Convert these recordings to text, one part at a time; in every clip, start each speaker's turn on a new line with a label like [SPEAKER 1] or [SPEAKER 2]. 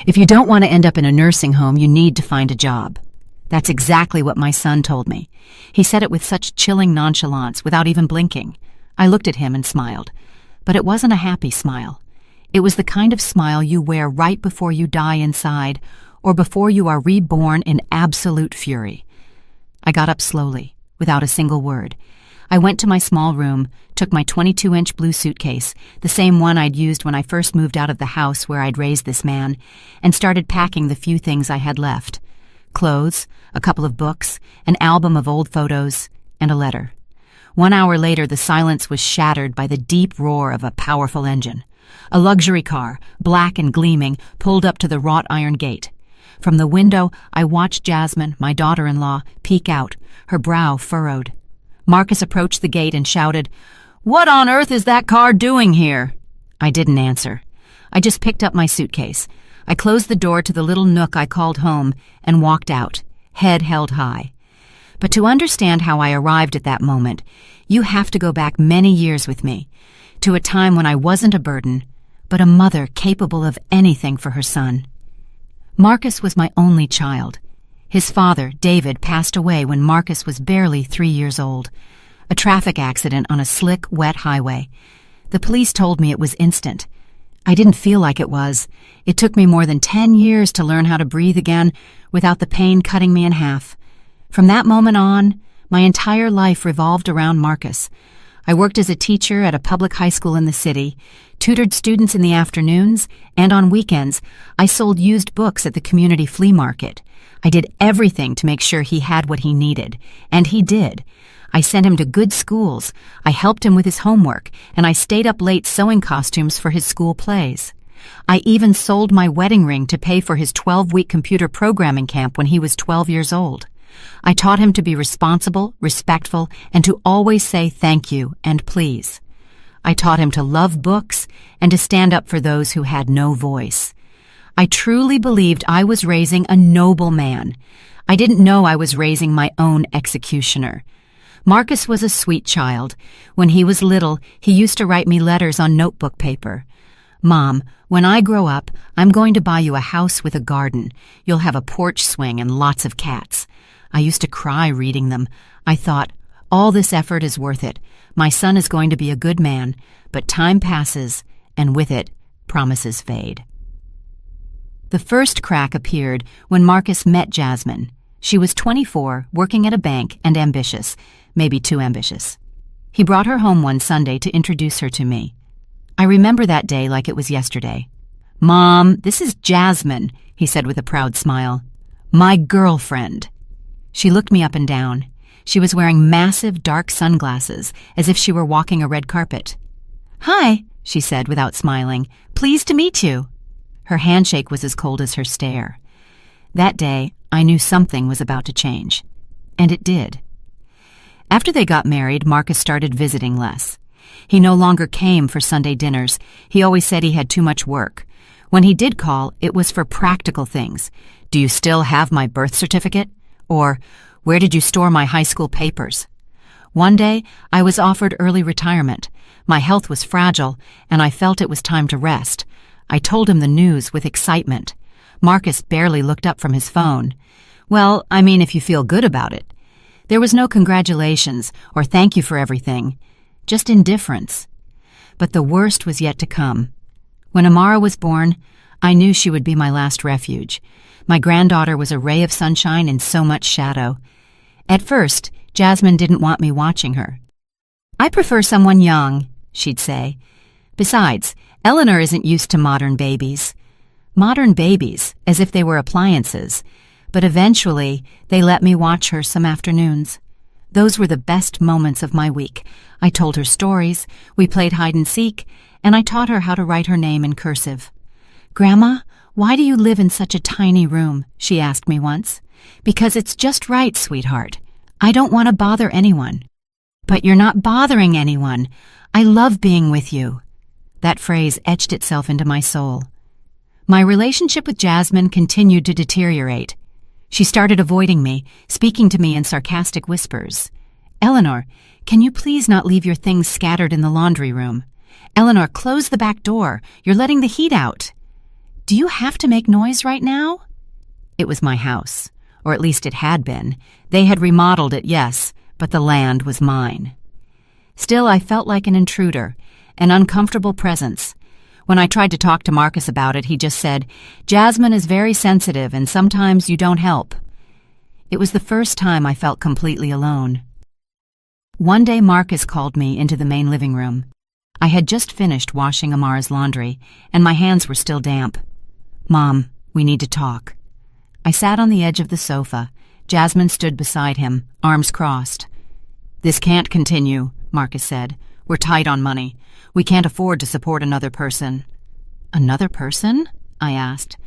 [SPEAKER 1] If you don't want to end up in a nursing home, you need to find a job. That's exactly what my son told me. He said it with such chilling nonchalance, without even blinking. I looked at him and smiled. But it wasn't a happy smile. It was the kind of smile you wear right before you die inside, or before you are reborn in absolute fury. I got up slowly, without a single word. I went to my small room, took my 22-inch blue suitcase, the same one I'd used when I first moved out of the house where I'd raised this man, and started packing the few things I had left. Clothes, a couple of books, an album of old photos, and a letter. 1 hour later, the silence was shattered by the deep roar of a powerful engine. A luxury car, black and gleaming, pulled up to the wrought iron gate. From the window, I watched Jasmine, my daughter-in-law, peek out, her brow furrowed. Marcus approached the gate and shouted, "What on earth is that car doing here?" I didn't answer. I just picked up my suitcase. I closed the door to the little nook I called home and walked out, head held high. But to understand how I arrived at that moment, you have to go back many years with me, to a time when I wasn't a burden, but a mother capable of anything for her son. Marcus was my only child. His father, David, passed away when Marcus was barely 3 years old. A traffic accident on a slick, wet highway. The police told me it was instant. I didn't feel like it was. It took me more than 10 years to learn how to breathe again without the pain cutting me in half. From that moment on, my entire life revolved around Marcus. I worked as a teacher at a public high school in the city, tutored students in the afternoons, and on weekends, I sold used books at the community flea market. I did everything to make sure he had what he needed, and he did. I sent him to good schools, I helped him with his homework, and I stayed up late sewing costumes for his school plays. I even sold my wedding ring to pay for his 12-week computer programming camp when he was 12 years old. I taught him to be responsible, respectful, and to always say thank you and please. I taught him to love books and to stand up for those who had no voice. I truly believed I was raising a noble man. I didn't know I was raising my own executioner. Marcus was a sweet child. When he was little, he used to write me letters on notebook paper. "Mom, when I grow up, I'm going to buy you a house with a garden. You'll have a porch swing and lots of cats." I used to cry reading them. I thought, all this effort is worth it. My son is going to be a good man, but time passes, and with it, promises fade. The first crack appeared when Marcus met Jasmine. She was 24, working at a bank, and ambitious, maybe too ambitious. He brought her home one Sunday to introduce her to me. I remember that day like it was yesterday. "Mom, this is Jasmine," he said with a proud smile. "My girlfriend." She looked me up and down. She was wearing massive, dark sunglasses, as if she were walking a red carpet. "Hi," she said without smiling. "Pleased to meet you." Her handshake was as cold as her stare. That day, I knew something was about to change. And it did. After they got married, Marcus started visiting less. He no longer came for Sunday dinners. He always said he had too much work. When he did call, it was for practical things. "Do you still have my birth certificate?" Or, "Where did you store my high school papers?" One day, I was offered early retirement. My health was fragile, and I felt it was time to rest. I told him the news with excitement. Marcus barely looked up from his phone. "Well, I mean, if you feel good about it." There was no congratulations or thank you for everything, just indifference. But the worst was yet to come. When Amara was born, I knew she would be my last refuge. My granddaughter was a ray of sunshine in so much shadow. At first, Jasmine didn't want me watching her. "I prefer someone young," she'd say. "Besides, Eleanor isn't used to modern babies." Modern babies, as if they were appliances. But eventually, they let me watch her some afternoons. Those were the best moments of my week. I told her stories, we played hide and seek, and I taught her how to write her name in cursive. "Grandma, why do you live in such a tiny room?" she asked me once. "Because it's just right, sweetheart. I don't want to bother anyone." "But you're not bothering anyone. I love being with you." That phrase etched itself into my soul. My relationship with Jasmine continued to deteriorate. She started avoiding me, speaking to me in sarcastic whispers. "Eleanor, can you please not leave your things scattered in the laundry room? Eleanor, close the back door. You're letting the heat out." "Do you have to make noise right now?" It was my house, or at least it had been. They had remodeled it, yes, but the land was mine. Still, I felt like an intruder, an uncomfortable presence. When I tried to talk to Marcus about it, he just said, "Jasmine is very sensitive and sometimes you don't help." It was the first time I felt completely alone. One day Marcus called me into the main living room. I had just finished washing Amara's laundry, and my hands were still damp. "Mom, we need to talk." I sat on the edge of the sofa. Jasmine stood beside him, arms crossed. "This can't continue," Marcus said. "We're tight on money. We can't afford to support another person." "Another person?" I asked.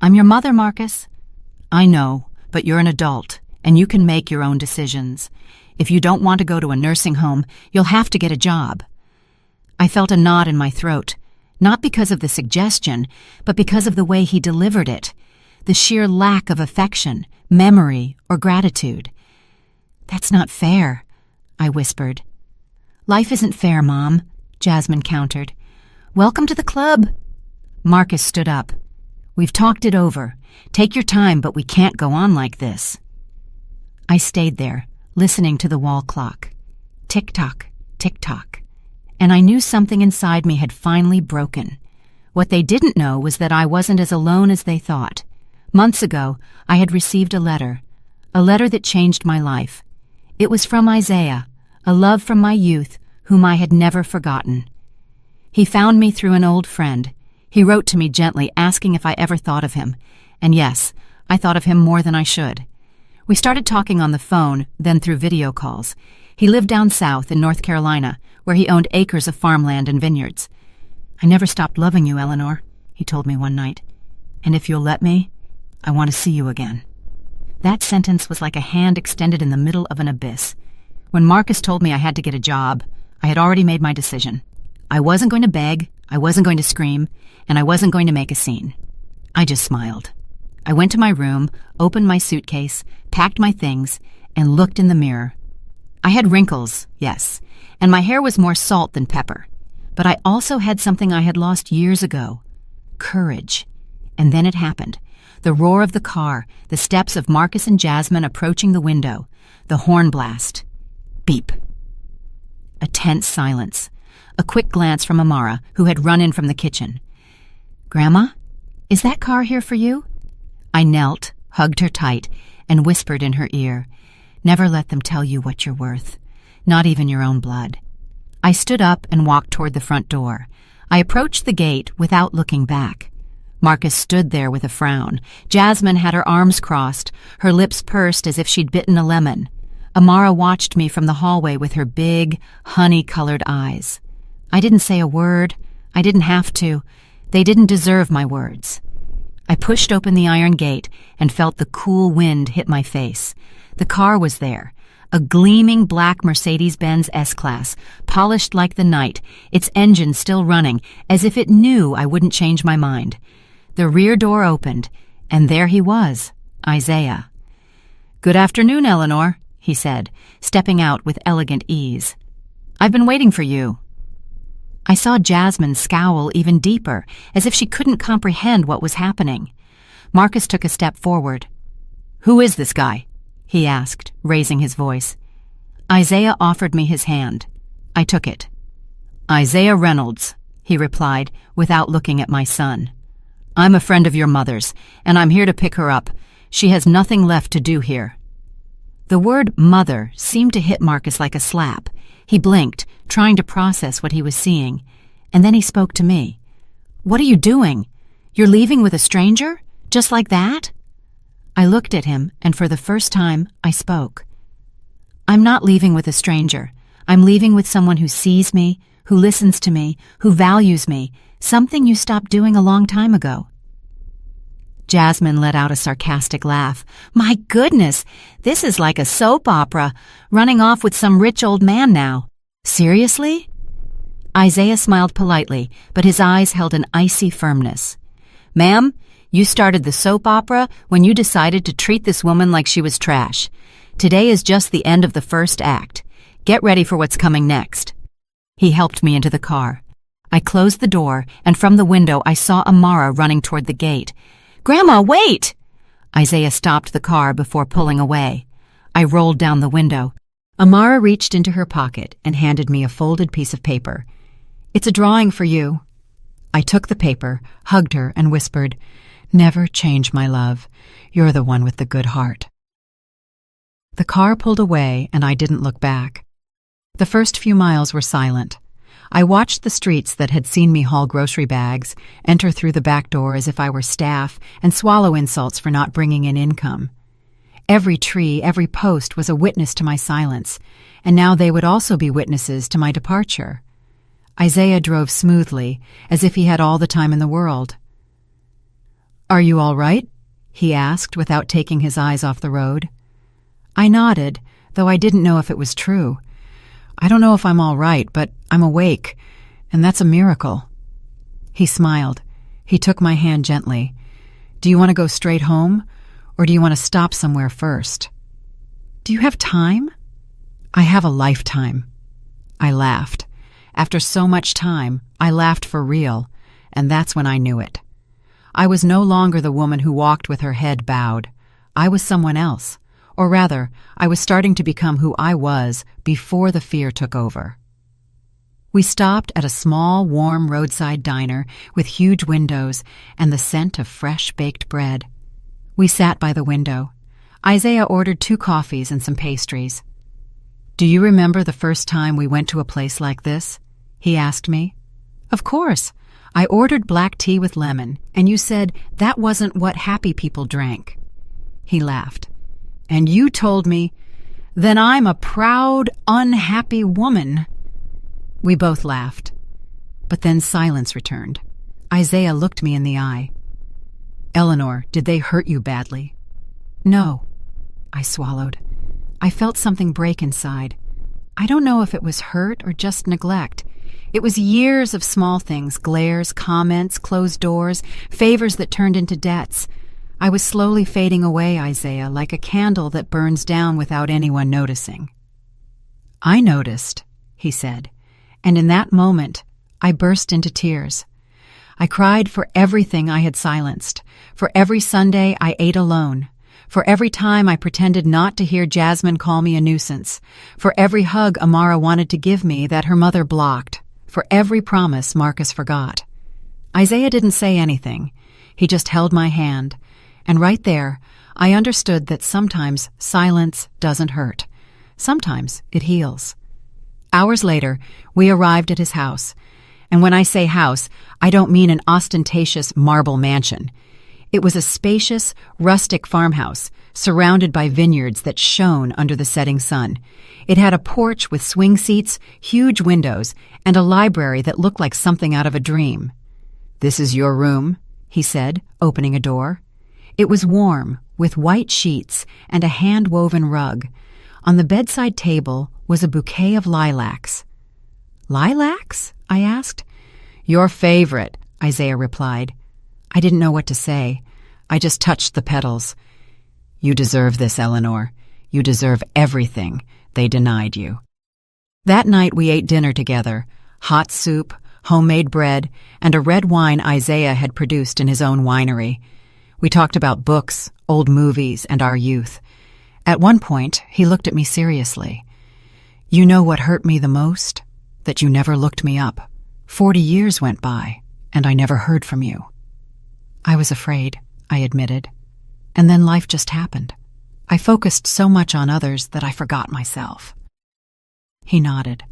[SPEAKER 1] "I'm your mother, Marcus." "I know, but you're an adult, and you can make your own decisions. If you don't want to go to a nursing home, you'll have to get a job." I felt a knot in my throat, not because of the suggestion, but because of the way he delivered it, the sheer lack of affection, memory, or gratitude. "That's not fair," I whispered. "Life isn't fair, Mom," Jasmine countered. "Welcome to the club." Marcus stood up. "We've talked it over. Take your time, but we can't go on like this." I stayed there, listening to the wall clock. Tick-tock, tick-tock. And I knew something inside me had finally broken. What they didn't know was that I wasn't as alone as they thought. Months ago, I had received a letter that changed my life. It was from Isaiah, a love from my youth, whom I had never forgotten. He found me through an old friend. He wrote to me gently, asking if I ever thought of him. And yes, I thought of him more than I should. We started talking on the phone, then through video calls. He lived down south in North Carolina, where he owned acres of farmland and vineyards. "I never stopped loving you, Eleanor," he told me one night. "And if you'll let me, I want to see you again." That sentence was like a hand extended in the middle of an abyss. When Marcus told me I had to get a job, I had already made my decision. I wasn't going to beg, I wasn't going to scream, and I wasn't going to make a scene. I just smiled. I went to my room, opened my suitcase, packed my things, and looked in the mirror. I had wrinkles, yes, and my hair was more salt than pepper. But I also had something I had lost years ago: courage. And then it happened. The roar of the car, the steps of Marcus and Jasmine approaching the window, the horn blast. Beep. A tense silence. A quick glance from Amara, who had run in from the kitchen. "Grandma, is that car here for you?" I knelt, hugged her tight, and whispered in her ear, "Never let them tell you what you're worth, not even your own blood." I stood up and walked toward the front door. I approached the gate without looking back. Marcus stood there with a frown. Jasmine had her arms crossed, her lips pursed as if she'd bitten a lemon. Amara watched me from the hallway with her big, honey-colored eyes. I didn't say a word. I didn't have to. They didn't deserve my words. I pushed open the iron gate and felt the cool wind hit my face. The car was there, a gleaming black Mercedes-Benz S-Class, polished like the night, its engine still running, as if it knew I wouldn't change my mind. The rear door opened, and there he was, Isaiah. "Good afternoon, Eleanor," he said, stepping out with elegant ease. "I've been waiting for you." I saw Jasmine scowl even deeper, as if she couldn't comprehend what was happening. Marcus took a step forward. "Who is this guy?" he asked, raising his voice. Isaiah offered me his hand. I took it. "Isaiah Reynolds," he replied, without looking at my son. "I'm a friend of your mother's, and I'm here to pick her up. She has nothing left to do here." The word mother seemed to hit Marcus like a slap. He blinked, trying to process what he was seeing, and then he spoke to me. "What are you doing? You're leaving with a stranger? Just like that?" I looked at him, and for the first time, I spoke. "I'm not leaving with a stranger. I'm leaving with someone who sees me, who listens to me, who values me, something you stopped doing a long time ago." Jasmine let out a sarcastic laugh. "My goodness, this is like a soap opera, running off with some rich old man now. Seriously?" Isaiah smiled politely, but his eyes held an icy firmness. "Ma'am, you started the soap opera when you decided to treat this woman like she was trash. Today is just the end of the first act. Get ready for what's coming next." He helped me into the car. I closed the door, and from the window I saw Amara running toward the gate. "Grandma, wait!" Isaiah stopped the car before pulling away. I rolled down the window. Amara reached into her pocket and handed me a folded piece of paper. "It's a drawing for you." I took the paper, hugged her, and whispered, "Never change, my love. You're the one with the good heart." The car pulled away, and I didn't look back. The first few miles were silent. I watched the streets that had seen me haul grocery bags, enter through the back door as if I were staff, and swallow insults for not bringing in income. Every tree, every post was a witness to my silence, and now they would also be witnesses to my departure. Isaiah drove smoothly, as if he had all the time in the world. "Are you all right?" he asked without taking his eyes off the road. I nodded, though I didn't know if it was true. "I don't know if I'm all right, but I'm awake, and that's a miracle." He smiled. He took my hand gently. "Do you want to go straight home, or do you want to stop somewhere first?" "Do you have time?" "I have a lifetime." I laughed. After so much time, I laughed for real, and that's when I knew it. I was no longer the woman who walked with her head bowed. I was someone else. Or rather, I was starting to become who I was before the fear took over. We stopped at a small, warm roadside diner with huge windows and the scent of fresh baked bread. We sat by the window. Isaiah ordered 2 coffees and some pastries. "Do you remember the first time we went to a place like this?" he asked me. "Of course. I ordered black tea with lemon, and you said that wasn't what happy people drank." He laughed. "And you told me, then I'm a proud, unhappy woman." We both laughed. But then silence returned. Isaiah looked me in the eye. "Eleanor, did they hurt you badly?" "No." I swallowed. I felt something break inside. I don't know if it was hurt or just neglect. It was years of small things, glares, comments, closed doors, favors that turned into debts. I was slowly fading away, Isaiah, like a candle that burns down without anyone noticing. "I noticed," he said, and in that moment, I burst into tears. I cried for everything I had silenced, for every Sunday I ate alone, for every time I pretended not to hear Jasmine call me a nuisance, for every hug Amara wanted to give me that her mother blocked, for every promise Marcus forgot. Isaiah didn't say anything. He just held my hand. And right there, I understood that sometimes silence doesn't hurt. Sometimes it heals. Hours later, we arrived at his house. And when I say house, I don't mean an ostentatious marble mansion. It was a spacious, rustic farmhouse, surrounded by vineyards that shone under the setting sun. It had a porch with swing seats, huge windows, and a library that looked like something out of a dream. "This is your room," he said, opening a door. It was warm, with white sheets and a hand-woven rug. On the bedside table was a bouquet of lilacs. "Lilacs?" I asked. "Your favorite," Isaiah replied. I didn't know what to say. I just touched the petals. "You deserve this, Eleanor. You deserve everything they denied you." That night we ate dinner together, hot soup, homemade bread, and a red wine Isaiah had produced in his own winery. We talked about books, old movies, and our youth. At one point, he looked at me seriously. "You know what hurt me the most? That you never looked me up. 40 years went by, and I never heard from you." I was afraid, I admitted. And then life just happened. I focused so much on others that I forgot myself. He nodded.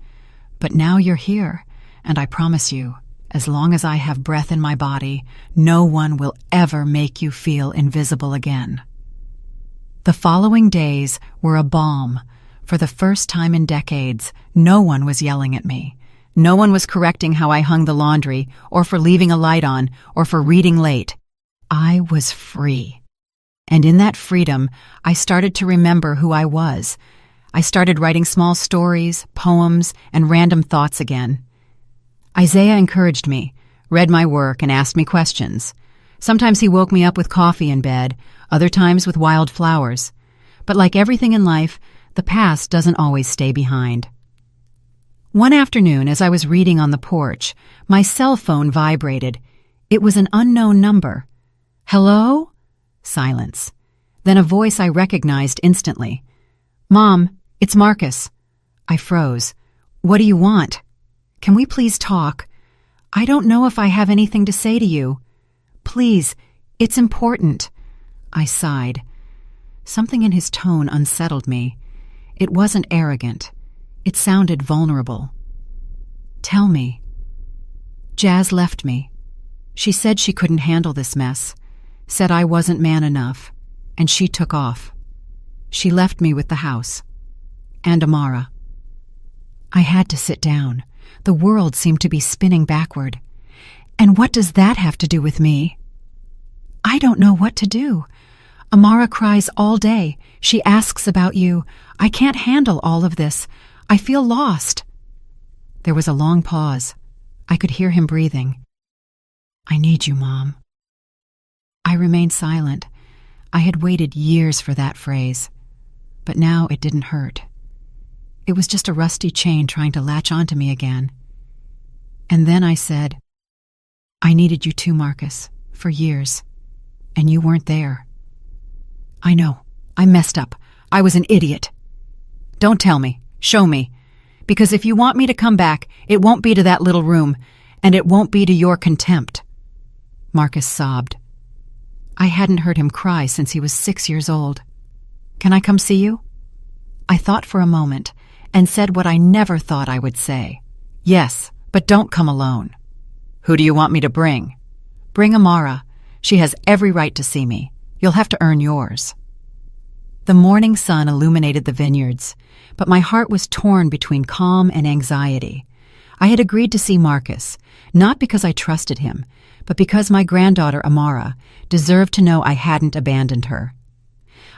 [SPEAKER 1] "But now you're here, and I promise you, as long as I have breath in my body, no one will ever make you feel invisible again." The following days were a balm. For the first time in decades, no one was yelling at me. No one was correcting how I hung the laundry, or for leaving a light on, or for reading late. I was free. And in that freedom, I started to remember who I was. I started writing small stories, poems, and random thoughts again. Isaiah encouraged me, read my work, and asked me questions. Sometimes he woke me up with coffee in bed, other times with wild flowers. But like everything in life, the past doesn't always stay behind. One afternoon, as I was reading on the porch, my cell phone vibrated. It was an unknown number. Hello? Silence. Then a voice I recognized instantly. Mom, it's Marcus. I froze. What do you want? Can we please talk? I don't know if I have anything to say to you. Please, it's important. I sighed. Something in his tone unsettled me. It wasn't arrogant. It sounded vulnerable. Tell me. Jazz left me. She said she couldn't handle this mess, said I wasn't man enough, and she took off. She left me with the house. And Amara. I had to sit down. The world seemed to be spinning backward. And what does that have to do with me? I don't know what to do. Amara cries all day. She asks about you. I can't handle all of this. I feel lost. There was a long pause. I could hear him breathing. I need you, Mom. I remained silent. I had waited years for that phrase. But now it didn't hurt. It was just a rusty chain trying to latch onto me again. And then I said, I needed you too, Marcus, for years. And you weren't there. I know. I messed up. I was an idiot. Don't tell me. Show me. Because if you want me to come back, it won't be to that little room, and it won't be to your contempt. Marcus sobbed. I hadn't heard him cry since he was 6 years old. Can I come see you? I thought for a moment and said what I never thought I would say. Yes, but don't come alone. Who do you want me to bring? Bring Amara. She has every right to see me. You'll have to earn yours. The morning sun illuminated the vineyards, but my heart was torn between calm and anxiety. I had agreed to see Marcus, not because I trusted him, but because my granddaughter Amara deserved to know I hadn't abandoned her.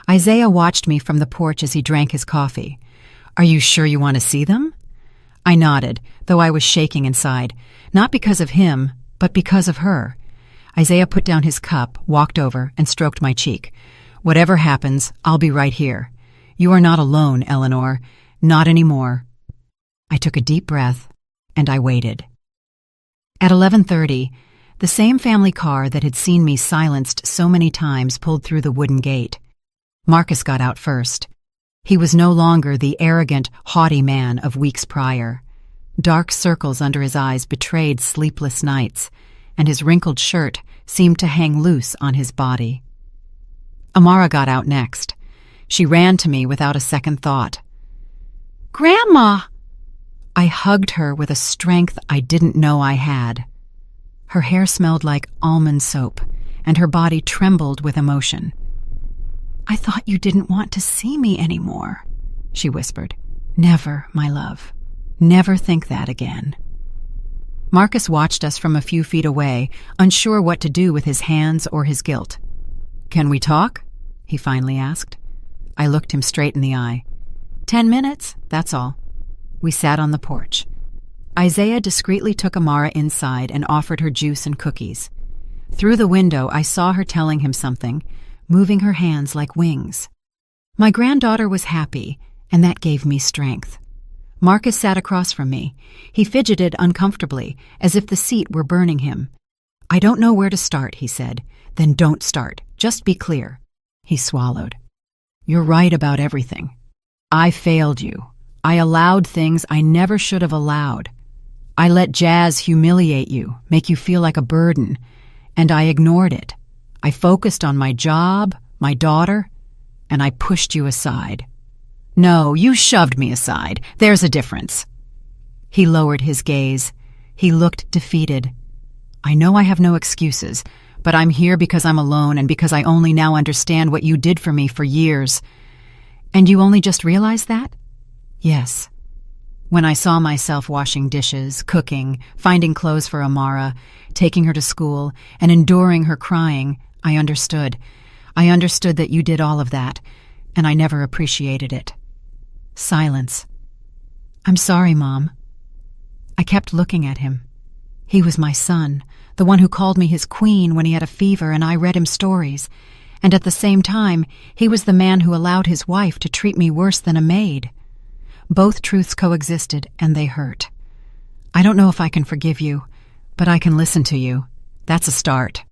[SPEAKER 1] Isaiah watched me from the porch as he drank his coffee. Are you sure you want to see them? I nodded, though I was shaking inside, not because of him, but because of her. Isaiah put down his cup, walked over, and stroked my cheek. Whatever happens, I'll be right here. You are not alone, Eleanor. Not anymore. I took a deep breath, and I waited. At 11:30, the same family car that had seen me silenced so many times pulled through the wooden gate. Marcus got out first. He was no longer the arrogant, haughty man of weeks prior. Dark circles under his eyes betrayed sleepless nights, and his wrinkled shirt seemed to hang loose on his body. Amara got out next. She ran to me without a second thought. Grandma! I hugged her with a strength I didn't know I had. Her hair smelled like almond soap, and her body trembled with emotion. I thought you didn't want to see me anymore, she whispered. Never, my love. Never think that again. Marcus watched us from a few feet away, unsure what to do with his hands or his guilt. Can we talk? He finally asked. I looked him straight in the eye. 10 minutes, that's all. We sat on the porch. Isaiah discreetly took Amara inside and offered her juice and cookies. Through the window, I saw her telling him something, moving her hands like wings. My granddaughter was happy, and that gave me strength. Marcus sat across from me. He fidgeted uncomfortably, as if the seat were burning him. I don't know where to start, he said. Then don't start. Just be clear. He swallowed. You're right about everything. I failed you. I allowed things I never should have allowed. I let Jazz humiliate you, make you feel like a burden, and I ignored it. I focused on my job, my daughter, and I pushed you aside. No, you shoved me aside. There's a difference. He lowered his gaze. He looked defeated. I know I have no excuses, but I'm here because I'm alone and because I only now understand what you did for me for years. And you only just realized that? Yes. When I saw myself washing dishes, cooking, finding clothes for Amara, taking her to school, and enduring her crying, I understood. I understood that you did all of that, and I never appreciated it. Silence. I'm sorry, Mom. I kept looking at him. He was my son, the one who called me his queen when he had a fever and I read him stories. And at the same time, he was the man who allowed his wife to treat me worse than a maid. Both truths coexisted, and they hurt. I don't know if I can forgive you, but I can listen to you. That's a start.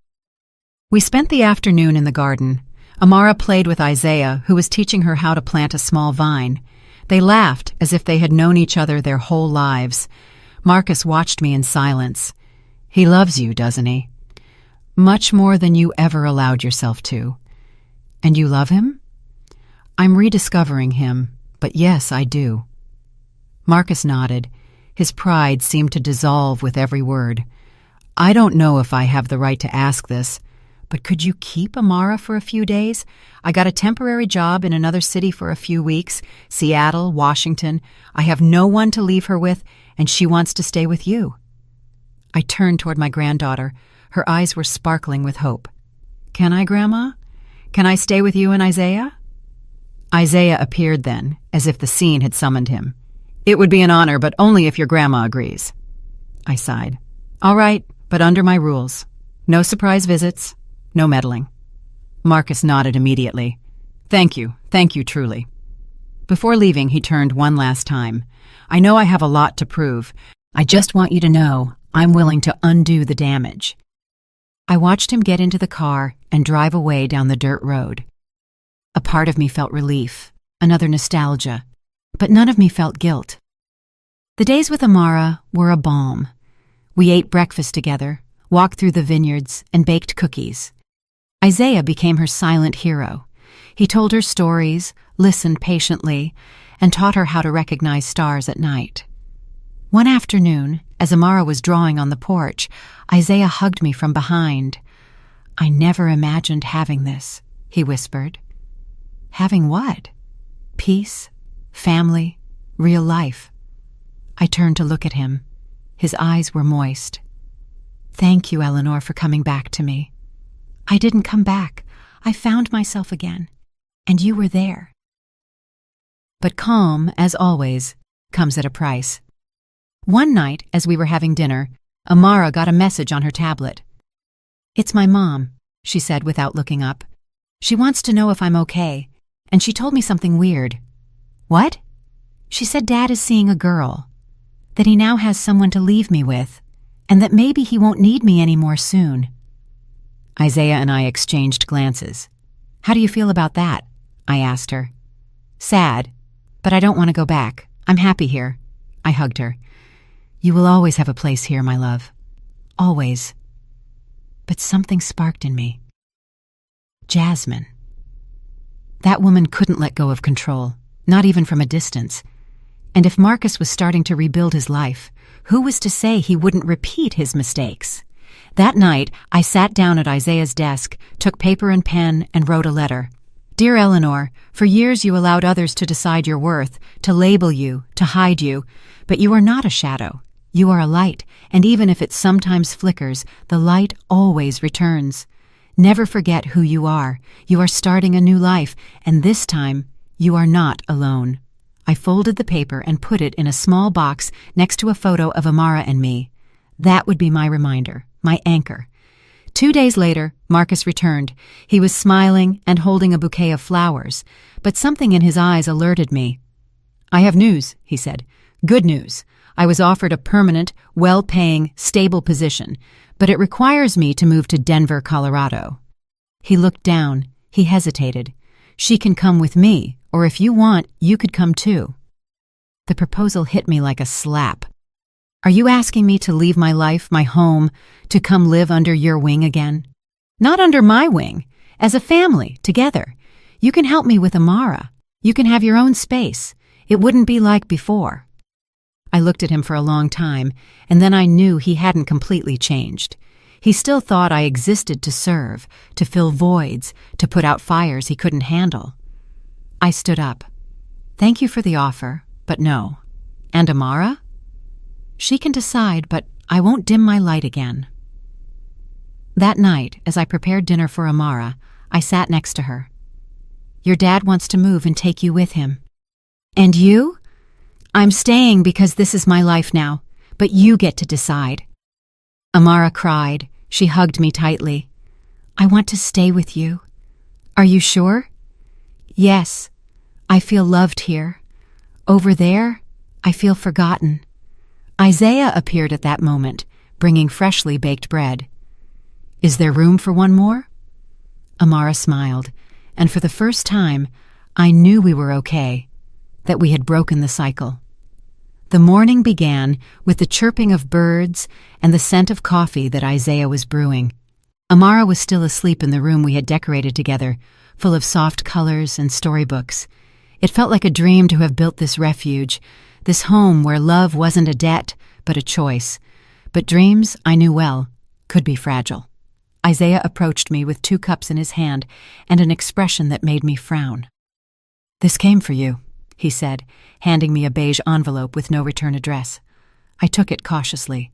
[SPEAKER 1] We spent the afternoon in the garden. Amara played with Isaiah, who was teaching her how to plant a small vine. They laughed as if they had known each other their whole lives. Marcus watched me in silence. He loves you, doesn't he? Much more than you ever allowed yourself to. And you love him? I'm rediscovering him, but yes, I do. Marcus nodded. His pride seemed to dissolve with every word. I don't know if I have the right to ask this, but could you keep Amara for a few days? I got a temporary job in another city for a few weeks, Seattle, Washington. I have no one to leave her with, and she wants to stay with you. I turned toward my granddaughter. Her eyes were sparkling with hope. Can I, Grandma? Can I stay with you and Isaiah? Isaiah appeared then, as if the scene had summoned him. It would be an honor, but only if your grandma agrees. I sighed. All right, but under my rules. No surprise visits, no meddling. Marcus nodded immediately. Thank you truly. Before leaving, he turned one last time. I know I have a lot to prove. I just want you to know I'm willing to undo the damage. I watched him get into the car and drive away down the dirt road. A part of me felt relief, another nostalgia, but none of me felt guilt. The days with Amara were a balm. We ate breakfast together, walked through the vineyards, and baked cookies. Isaiah became her silent hero. He told her stories, listened patiently, and taught her how to recognize stars at night. One afternoon, as Amara was drawing on the porch, Isaiah hugged me from behind. I never imagined having this, he whispered. Having what? Peace, family, real life. I turned to look at him. His eyes were moist. Thank you, Eleanor, for coming back to me. I didn't come back. I found myself again, and you were there. But calm, as always, comes at a price. One night, as we were having dinner, Amara got a message on her tablet. It's my mom, she said without looking up. She wants to know if I'm okay, and she told me something weird. What? She said Dad is seeing a girl, that he now has someone to leave me with, and that maybe he won't need me anymore soon. Isaiah and I exchanged glances. How do you feel about that? I asked her. Sad, but I don't want to go back. I'm happy here. I hugged her. You will always have a place here, my love. Always. But something sparked in me. Jasmine. That woman couldn't let go of control, not even from a distance. And if Marcus was starting to rebuild his life, who was to say he wouldn't repeat his mistakes? That night, I sat down at Isaiah's desk, took paper and pen, and wrote a letter. Dear Eleanor, for years you allowed others to decide your worth, to label you, to hide you, but you are not a shadow. You are a light, and even if it sometimes flickers, the light always returns. Never forget who you are. You are starting a new life, and this time, you are not alone. I folded the paper and put it in a small box next to a photo of Amara and me. That would be my reminder, my anchor. 2 days later, Marcus returned. He was smiling and holding a bouquet of flowers, but something in his eyes alerted me. I have news, he said. Good news. I was offered a permanent, well-paying, stable position, but it requires me to move to Denver, Colorado. He looked down. He hesitated. She can come with me, or if you want, you could come too. The proposal hit me like a slap. Are you asking me to leave my life, my home, to come live under your wing again? Not under my wing, as a family, together. You can help me with Amara. You can have your own space. It wouldn't be like before. I looked at him for a long time, and then I knew he hadn't completely changed. He still thought I existed to serve, to fill voids, to put out fires he couldn't handle. I stood up. Thank you for the offer, but no. And Amara? She can decide, but I won't dim my light again. That night, as I prepared dinner for Amara, I sat next to her. Your dad wants to move and take you with him. And you? I'm staying because this is my life now, but you get to decide. Amara cried. She hugged me tightly. I want to stay with you. Are you sure? Yes. I feel loved here. Over there, I feel forgotten. Isaiah appeared at that moment, bringing freshly baked bread. Is there room for one more? Amara smiled, and for the first time, I knew we were okay, that we had broken the cycle. The morning began with the chirping of birds and the scent of coffee that Isaiah was brewing. Amara was still asleep in the room we had decorated together, full of soft colors and storybooks. It felt like a dream to have built this refuge, this home where love wasn't a debt, but a choice. But dreams, I knew well, could be fragile. Isaiah approached me with 2 cups in his hand and an expression that made me frown. "This came for you," he said, handing me a beige envelope with no return address. I took it cautiously.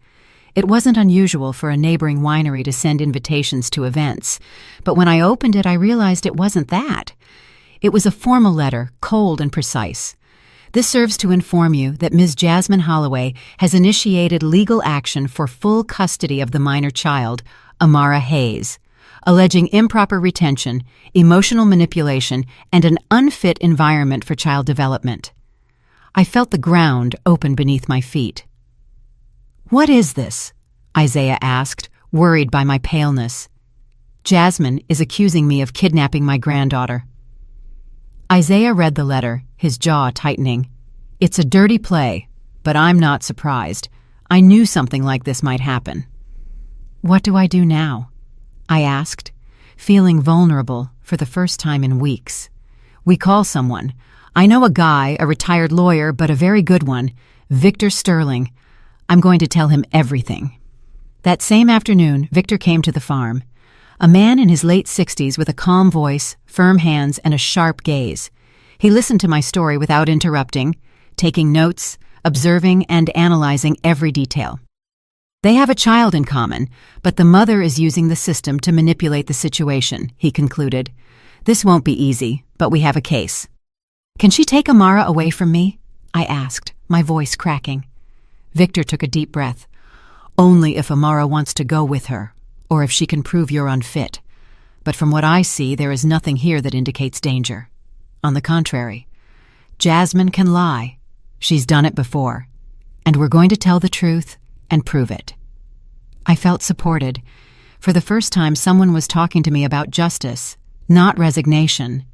[SPEAKER 1] It wasn't unusual for a neighboring winery to send invitations to events, but when I opened it, I realized it wasn't that. It was a formal letter, cold and precise. This serves to inform you that Ms. Jasmine Holloway has initiated legal action for full custody of the minor child, Amara Hayes, alleging improper retention, emotional manipulation, and an unfit environment for child development. I felt the ground open beneath my feet. "What is this?" Isaiah asked, worried by my paleness. "Jasmine is accusing me of kidnapping my granddaughter." Isaiah read the letter, his jaw tightening. "It's a dirty play, but I'm not surprised. I knew something like this might happen." "What do I do now?" I asked, feeling vulnerable for the first time in weeks. "We call someone. I know a guy, a retired lawyer, but a very good one, Victor Sterling. I'm going to tell him everything." That same afternoon, Victor came to the farm. A man in his late 60s with a calm voice, firm hands, and a sharp gaze. He listened to my story without interrupting, taking notes, observing and analyzing every detail. "They have a child in common, but the mother is using the system to manipulate the situation," he concluded. "This won't be easy, but we have a case." "Can she take Amara away from me?" I asked, my voice cracking. Victor took a deep breath. "Only if Amara wants to go with her, or if she can prove you're unfit. But from what I see, there is nothing here that indicates danger. On the contrary, Jasmine can lie. She's done it before. And we're going to tell the truth and prove it." I felt supported. For the first time, someone was talking to me about justice, not resignation.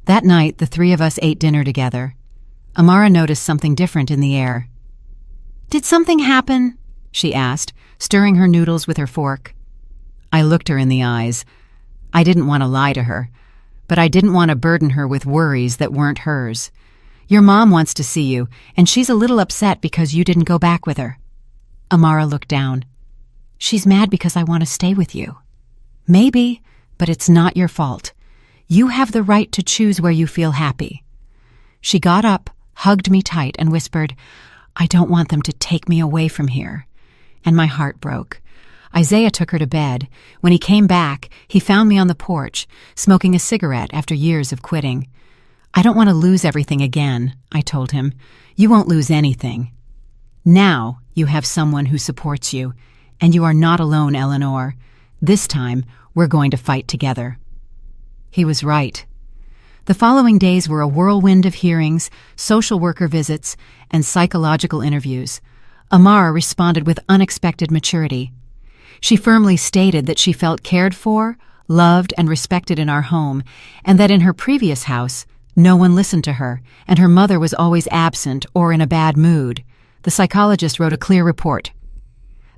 [SPEAKER 1] That night, the 3 of us ate dinner together. Amara noticed something different in the air. "Did something happen?" she asked, stirring her noodles with her fork. I looked her in the eyes. I didn't want to lie to her, but I didn't want to burden her with worries that weren't hers. "Your mom wants to see you, and she's a little upset because you didn't go back with her." Amara looked down. "She's mad because I want to stay with you." "Maybe, but it's not your fault. You have the right to choose where you feel happy." She got up, hugged me tight, and whispered, "I don't want them to take me away from here." And my heart broke. Isaiah took her to bed. When he came back, he found me on the porch, smoking a cigarette after years of quitting. "I don't want to lose everything again," I told him. "You won't lose anything. Now you have someone who supports you, and you are not alone, Eleanor. This time, we're going to fight together." He was right. The following days were a whirlwind of hearings, social worker visits, and psychological interviews. Amara responded with unexpected maturity. She firmly stated that she felt cared for, loved, and respected in our home, and that in her previous house, no one listened to her, and her mother was always absent or in a bad mood. The psychologist wrote a clear report.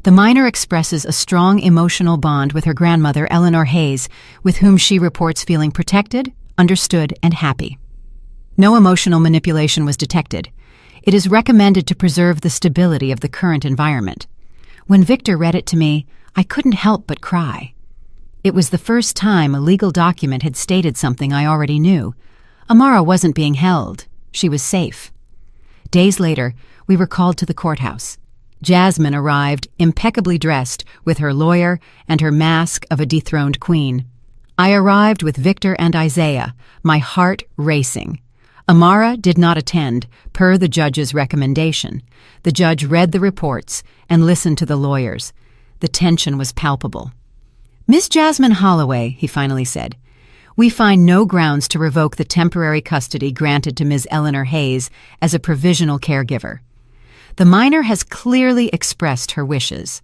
[SPEAKER 1] The minor expresses a strong emotional bond with her grandmother, Eleanor Hayes, with whom she reports feeling protected, understood, and happy. No emotional manipulation was detected. It is recommended to preserve the stability of the current environment. When Victor read it to me, I couldn't help but cry. It was the first time a legal document had stated something I already knew. Amara wasn't being held. She was safe. Days later, we were called to the courthouse. Jasmine arrived, impeccably dressed, with her lawyer and her mask of a dethroned queen. I arrived with Victor and Isaiah, my heart racing. Amara did not attend, per the judge's recommendation. The judge read the reports and listened to the lawyers. The tension was palpable. "Miss Jasmine Holloway," he finally said, We find no grounds to revoke the temporary custody granted to Ms. Eleanor Hayes as a provisional caregiver. The minor has clearly expressed her wishes.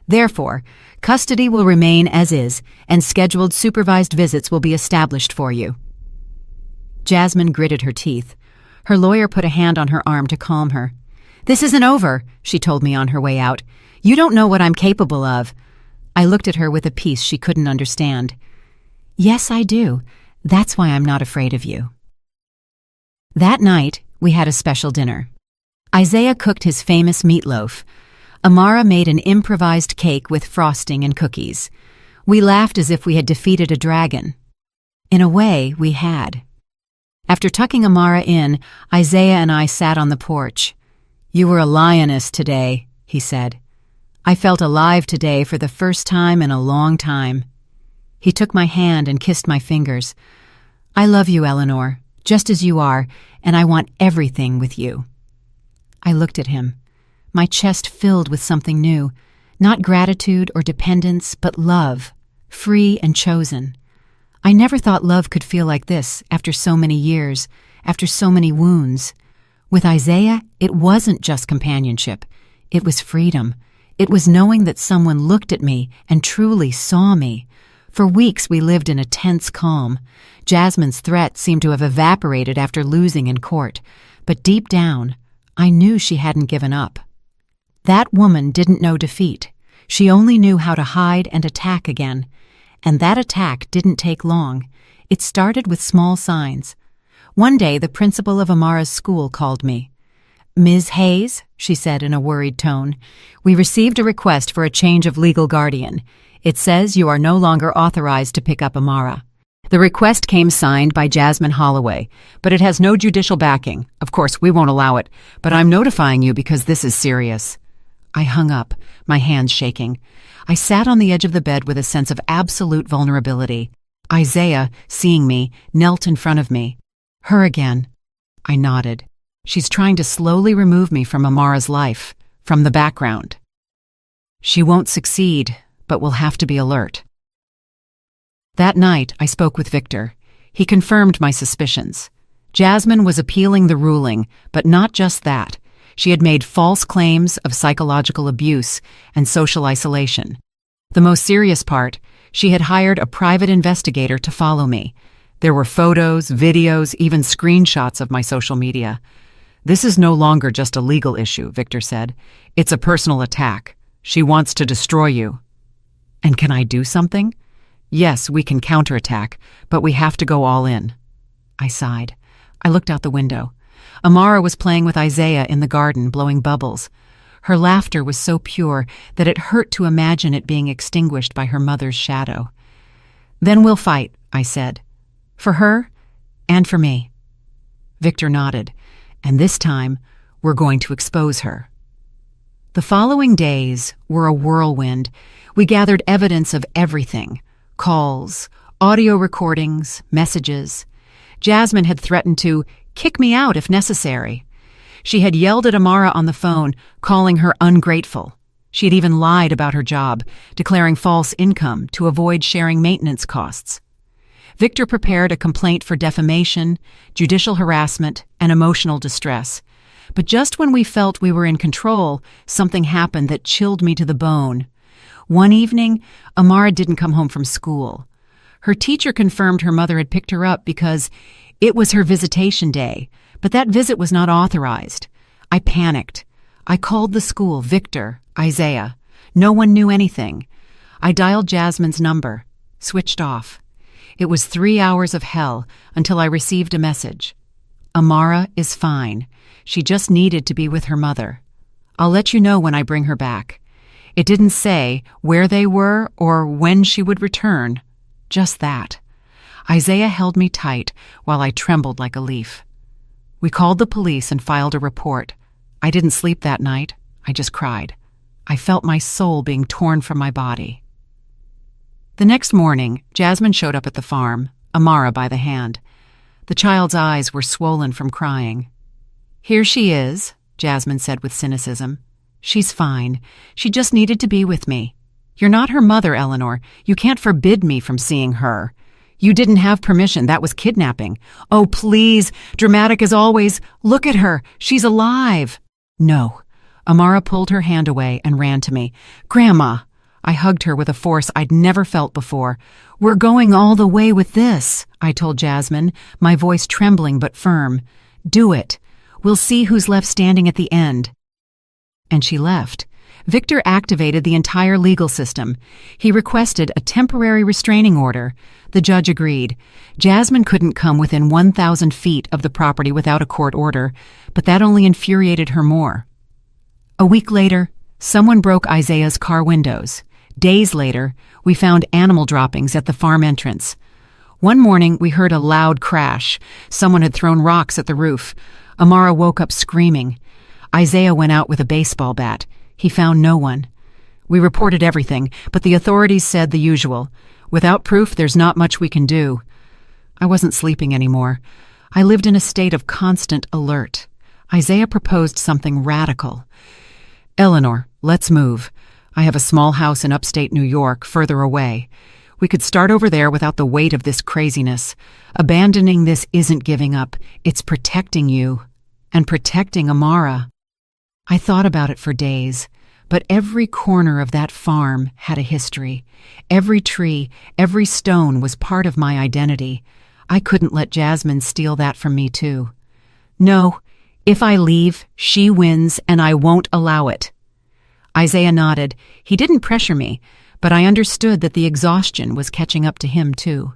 [SPEAKER 1] Therefore, custody will remain as is, and scheduled supervised visits will be established for you." Jasmine gritted her teeth. Her lawyer put a hand on her arm to calm her. "This isn't over," she told me on her way out. "You don't know what I'm capable of." I looked at her with a peace she couldn't understand. "Yes, I do. That's why I'm not afraid of you." That night, we had a special dinner. Isaiah cooked his famous meatloaf. Amara made an improvised cake with frosting and cookies. We laughed as if we had defeated a dragon. In a way, we had. After tucking Amara in, Isaiah and I sat on the porch. "You were a lioness today," he said. "I felt alive today for the first time in a long time." He took my hand and kissed my fingers. "I love you, Eleanor, just as you are, and I want everything with you." I looked at him, my chest filled with something new, not gratitude or dependence, but love, free and chosen. I never thought love could feel like this after so many years, after so many wounds. With Isaiah, it wasn't just companionship. It was freedom. It was knowing that someone looked at me and truly saw me. For weeks we lived in a tense calm. Jasmine's threat seemed to have evaporated after losing in court, but deep down, I knew she hadn't given up. That woman didn't know defeat. She only knew how to hide and attack again. And that attack didn't take long. It started with small signs. One day, the principal of Amara's school called me. "Ms. Hayes," she said in a worried tone, "we received a request for a change of legal guardian. It says you are no longer authorized to pick up Amara." The request came signed by Jasmine Holloway, but it has no judicial backing. Of course, we won't allow it, but I'm notifying you because this is serious. I hung up, my hands shaking. I sat on the edge of the bed with a sense of absolute vulnerability. Isaiah, seeing me, knelt in front of me. "Her again." I nodded. "She's trying to slowly remove me from Amara's life, from the background. She won't succeed, but we'll have to be alert." That night, I spoke with Victor. He confirmed my suspicions. Jasmine was appealing the ruling, but not just that. She had made false claims of psychological abuse and social isolation. The most serious part, she had hired a private investigator to follow me. There were photos, videos, even screenshots of my social media. "This is no longer just a legal issue," Victor said. "It's a personal attack. She wants to destroy you." "And can I do something?" "Yes, we can counterattack, but we have to go all in." I sighed. I looked out the window. Amara was playing with Isaiah in the garden, blowing bubbles. Her laughter was so pure that it hurt to imagine it being extinguished by her mother's shadow. "Then we'll fight," I said. "For her and for me." Victor nodded. "And this time, we're going to expose her." The following days were a whirlwind. We gathered evidence of everything. Calls, audio recordings, messages. Jasmine had threatened to kick me out if necessary. She had yelled at Amara on the phone, calling her ungrateful. She had even lied about her job, declaring false income to avoid sharing maintenance costs. Victor prepared a complaint for defamation, judicial harassment, and emotional distress. But just when we felt we were in control, something happened that chilled me to the bone. One evening, Amara didn't come home from school. Her teacher confirmed her mother had picked her up because it was her visitation day, but that visit was not authorized. I panicked. I called the school, Victor, Isaiah. No one knew anything. I dialed Jasmine's number, switched off. It was 3 hours of hell until I received a message. "Amara is fine. She just needed to be with her mother. I'll let you know when I bring her back." It didn't say where they were or when she would return. Just that. Isaiah held me tight while I trembled like a leaf. We called the police and filed a report. I didn't sleep that night. I just cried. I felt my soul being torn from my body. The next morning, Jasmine showed up at the farm, Amara by the hand. The child's eyes were swollen from crying. "Here she is," Jasmine said with cynicism. "She's fine. She just needed to be with me. You're not her mother, Eleanor. You can't forbid me from seeing her. You didn't have permission. That was kidnapping. Oh, please, dramatic as always. Look at her. She's alive. No. Amara pulled her hand away and ran to me. Grandma. I hugged her with a force I'd never felt before. We're going all the way with this, I told Jasmine, my voice trembling but firm. Do it. We'll see who's left standing at the end. And she left. Victor activated the entire legal system. He requested a temporary restraining order. The judge agreed. Jasmine couldn't come within 1,000 feet of the property without a court order, but that only infuriated her more. A week later, someone broke Isaiah's car windows. Days later, we found animal droppings at the farm entrance. One morning, we heard a loud crash. Someone had thrown rocks at the roof. Amara woke up screaming. Isaiah went out with a baseball bat. He found no one. We reported everything, but the authorities said the usual. Without proof, there's not much we can do. I wasn't sleeping anymore. I lived in a state of constant alert. Isaiah proposed something radical. Eleanor, let's move. I have a small house in upstate New York, further away. We could start over there without the weight of this craziness. Abandoning this isn't giving up. It's protecting you. And protecting Amara. I thought about it for days, but every corner of that farm had a history. Every tree, every stone was part of my identity. I couldn't let Jasmine steal that from me, too. No, if I leave, she wins, and I won't allow it. Isaiah nodded. He didn't pressure me, but I understood that the exhaustion was catching up to him, too.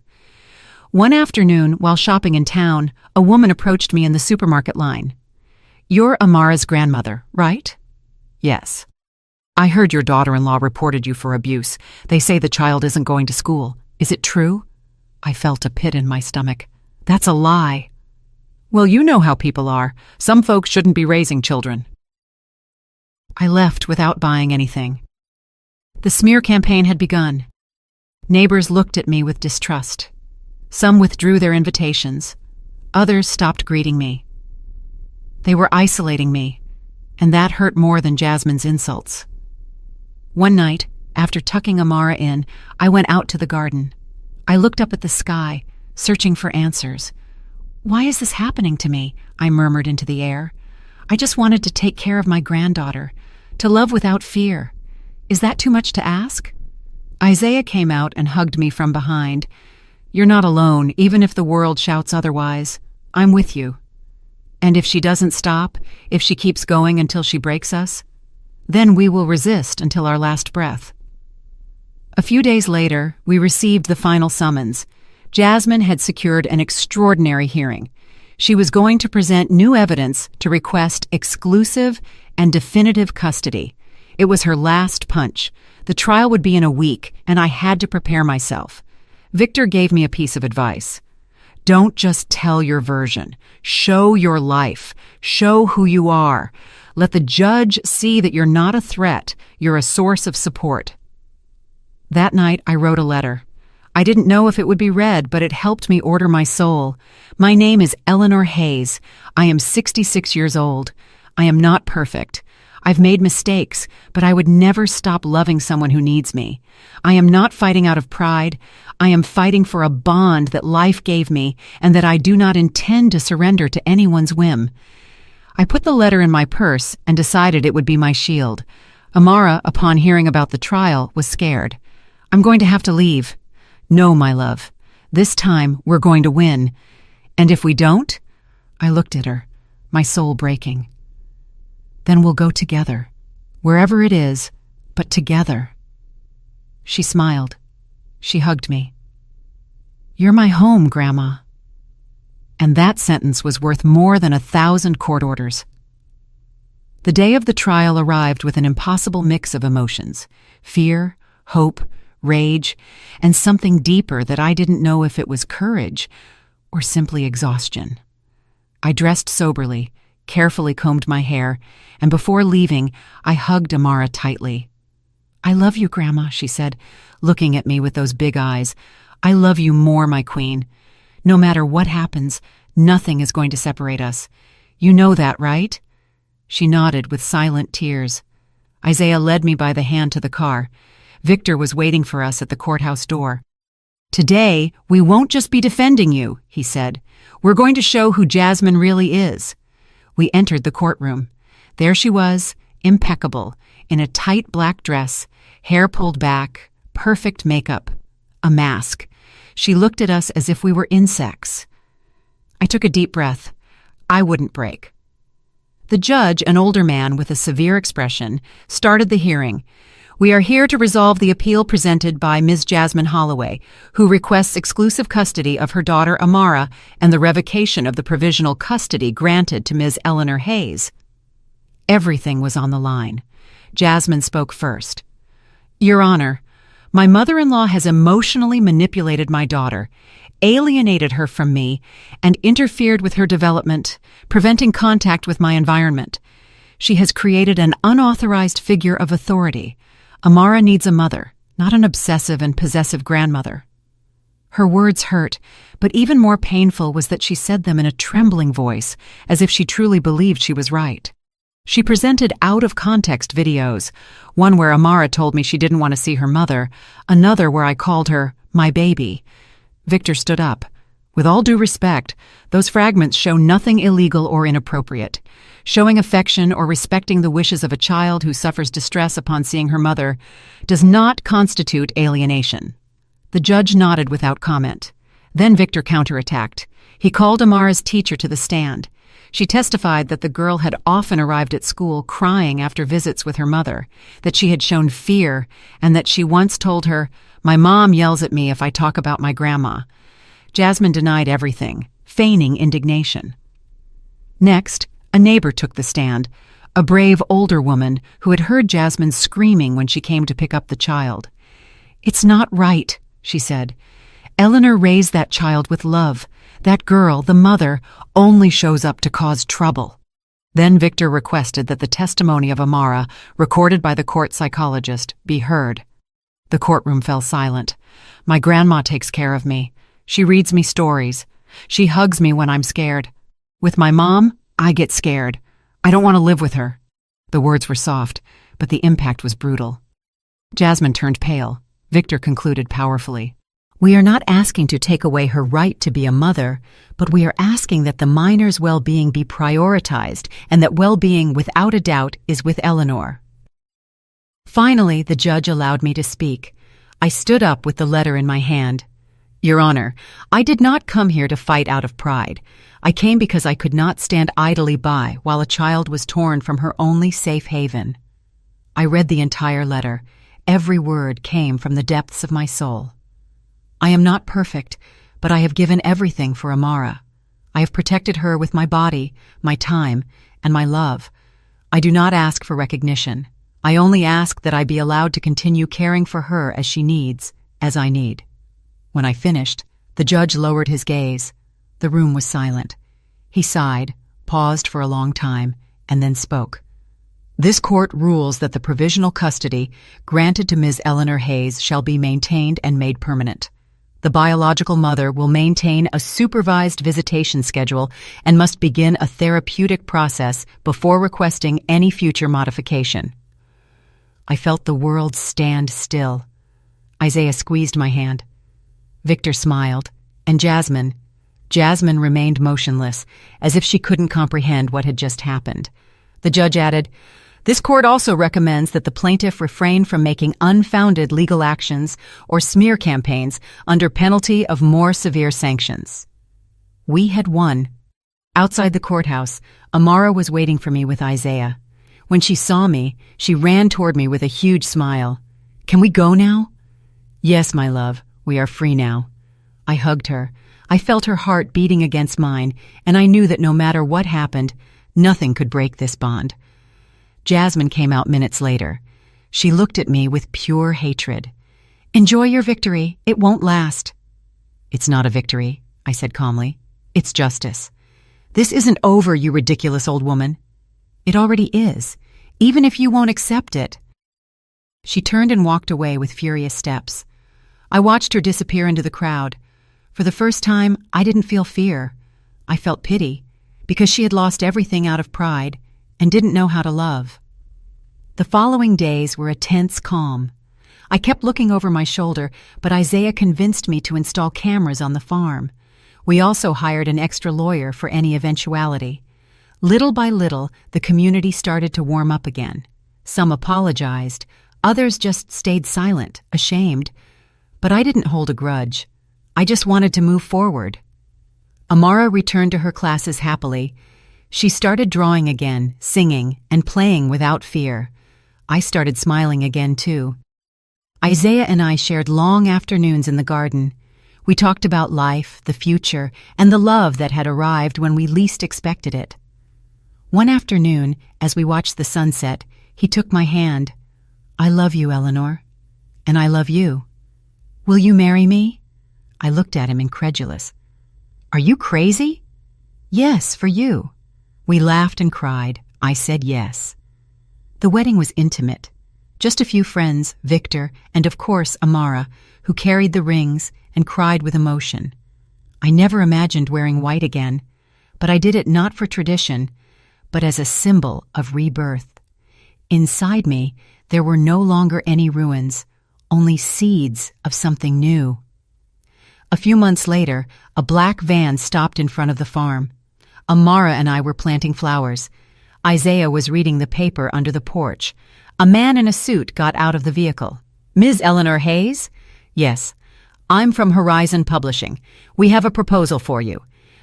[SPEAKER 1] One afternoon, while shopping in town, a woman approached me in the supermarket line. You're Amara's grandmother, right? Yes. I heard your daughter-in-law reported you for abuse. They say the child isn't going to school. Is it true? I felt a pit in my stomach. That's a lie. Well, you know how people are. Some folks shouldn't be raising children. I left without buying anything. The smear campaign had begun. Neighbors looked at me with distrust. Some withdrew their invitations. Others stopped greeting me. They were isolating me, and that hurt more than Jasmine's insults. One night, after tucking Amara in, I went out to the garden. I looked up at the sky, searching for answers. Why is this happening to me? I murmured into the air. I just wanted to take care of my granddaughter, to love without fear. Is that too much to ask? Isaiah came out and hugged me from behind. You're not alone, even if the world shouts otherwise. I'm with you. And if she doesn't stop, if she keeps going until she breaks us, then we will resist until our last breath. A few days later, we received the final summons. Jasmine had secured an extraordinary hearing. She was going to present new evidence to request exclusive and definitive custody. It was her last punch. The trial would be in a week, and I had to prepare myself. Victor gave me a piece of advice. Don't just tell your version. Show your life. Show who you are. Let the judge see that you're not a threat. You're a source of support. That night, I wrote a letter. I didn't know if it would be read, but it helped me order my soul. My name is Eleanor Hayes. I am 66 years old. I am not perfect. I've made mistakes, but I would never stop loving someone who needs me. I am not fighting out of pride. I am fighting for a bond that life gave me and that I do not intend to surrender to anyone's whim. I put the letter in my purse and decided it would be my shield. Amara, upon hearing about the trial, was scared. I'm going to have to leave. No, my love. This time we're going to win. And if we don't? I looked at her, my soul breaking. Then we'll go together, wherever it is, but together. She smiled. She hugged me. You're my home, Grandma. And that sentence was worth more than 1,000 court orders. The day of the trial arrived with an impossible mix of emotions: fear, hope, rage, and something deeper that I didn't know if it was courage or simply exhaustion. I dressed soberly, carefully combed my hair, and before leaving, I hugged Amara tightly. I love you, Grandma, she said, looking at me with those big eyes. I love you more, my queen. No matter what happens, nothing is going to separate us. You know that, right? She nodded with silent tears. Isaiah led me by the hand to the car. Victor was waiting for us at the courthouse door. "Today, we won't just be defending you," he said. "We're going to show who Jasmine really is." We entered the courtroom. There she was, impeccable, in a tight black dress, hair pulled back, perfect makeup, a mask. She looked at us as if we were insects. I took a deep breath. I wouldn't break. The judge, an older man with a severe expression, started the hearing. "We are here to resolve the appeal presented by Ms. Jasmine Holloway, who requests exclusive custody of her daughter Amara and the revocation of the provisional custody granted to Ms. Eleanor Hayes." Everything was on the line. Jasmine spoke first. "Your Honor, my mother-in-law has emotionally manipulated my daughter, alienated her from me, and interfered with her development, preventing contact with my environment. She has created an unauthorized figure of authority. Amara needs a mother, not an obsessive and possessive grandmother." Her words hurt, but even more painful was that she said them in a trembling voice, as if she truly believed she was right. She presented out-of-context videos, one where Amara told me she didn't want to see her mother, another where I called her my baby. Victor stood up. "With all due respect, those fragments show nothing illegal or inappropriate. Showing affection or respecting the wishes of a child who suffers distress upon seeing her mother does not constitute alienation." The judge nodded without comment. Then Victor counterattacked. He called Amara's teacher to the stand. She testified that the girl had often arrived at school crying after visits with her mother, that she had shown fear, and that she once told her, "My mom yells at me if I talk about my grandma." Jasmine denied everything, feigning indignation. Next, a neighbor took the stand, a brave older woman who had heard Jasmine screaming when she came to pick up the child. "It's not right," she said. "Eleanor raised that child with love. That girl, the mother, only shows up to cause trouble." Then Victor requested that the testimony of Amara, recorded by the court psychologist, be heard. The courtroom fell silent. "My grandma takes care of me. She reads me stories. She hugs me when I'm scared. With my mom, I get scared. I don't want to live with her." The words were soft, but the impact was brutal. Jasmine turned pale. Victor concluded powerfully. "We are not asking to take away her right to be a mother, but we are asking that the minor's well-being be prioritized and that well-being, without a doubt, is with Eleanor." Finally, the judge allowed me to speak. I stood up with the letter in my hand. "Your Honor, I did not come here to fight out of pride. I came because I could not stand idly by while a child was torn from her only safe haven." I read the entire letter. Every word came from the depths of my soul. "I am not perfect, but I have given everything for Amara. I have protected her with my body, my time, and my love. I do not ask for recognition. I only ask that I be allowed to continue caring for her as she needs, as I need." When I finished, the judge lowered his gaze. The room was silent. He sighed, paused for a long time, and then spoke. "This court rules that the provisional custody granted to Ms. Eleanor Hayes shall be maintained and made permanent. The biological mother will maintain a supervised visitation schedule and must begin a therapeutic process before requesting any future modification." I felt the world stand still. Isaiah squeezed my hand. Victor smiled, and Jasmine remained motionless, as if she couldn't comprehend what had just happened. The judge added, "This court also recommends that the plaintiff refrain from making unfounded legal actions or smear campaigns under penalty of more severe sanctions." We had won. Outside the courthouse, Amara was waiting for me with Isaiah. When she saw me, she ran toward me with a huge smile. "Can we go now?" "Yes, my love, we are free now." I hugged her. I felt her heart beating against mine, and I knew that no matter what happened, nothing could break this bond. Jasmine came out minutes later. She looked at me with pure hatred. "Enjoy your victory. It won't last." "It's not a victory," I said calmly. "It's justice. This isn't over, you ridiculous old woman." "It already is, even if you won't accept it." She turned and walked away with furious steps. I watched her disappear into the crowd. For the first time, I didn't feel fear. I felt pity, because she had lost everything out of pride and didn't know how to love. The following days were a tense calm. I kept looking over my shoulder, but Isaiah convinced me to install cameras on the farm. We also hired an extra lawyer for any eventuality. Little by little, the community started to warm up again. Some apologized, others just stayed silent, ashamed. But I didn't hold a grudge. I just wanted to move forward. Amara returned to her classes happily. She started drawing again, singing, and playing without fear. I started smiling again, too. Isaiah and I shared long afternoons in the garden. We talked about life, the future, and the love that had arrived when we least expected it. One afternoon, as we watched the sunset, he took my hand. "I love you, Eleanor. And I love you. Will you marry me?" I looked at him incredulous. "Are you crazy?" "Yes, for you." We laughed and cried. I said yes. The wedding was intimate. Just a few friends, Victor, and of course Amara, who carried the rings and cried with emotion. I never imagined wearing white again, but I did it not for tradition, but as a symbol of rebirth. Inside me, there were no longer any ruins, only seeds of something new. A few months later, a black van stopped in front of the farm. Amara and I were planting flowers. Isaiah was reading the paper under the porch. A man in a suit got out of the vehicle. "Ms. Eleanor Hayes?" "Yes. I'm from Horizon Publishing. We have a proposal for you.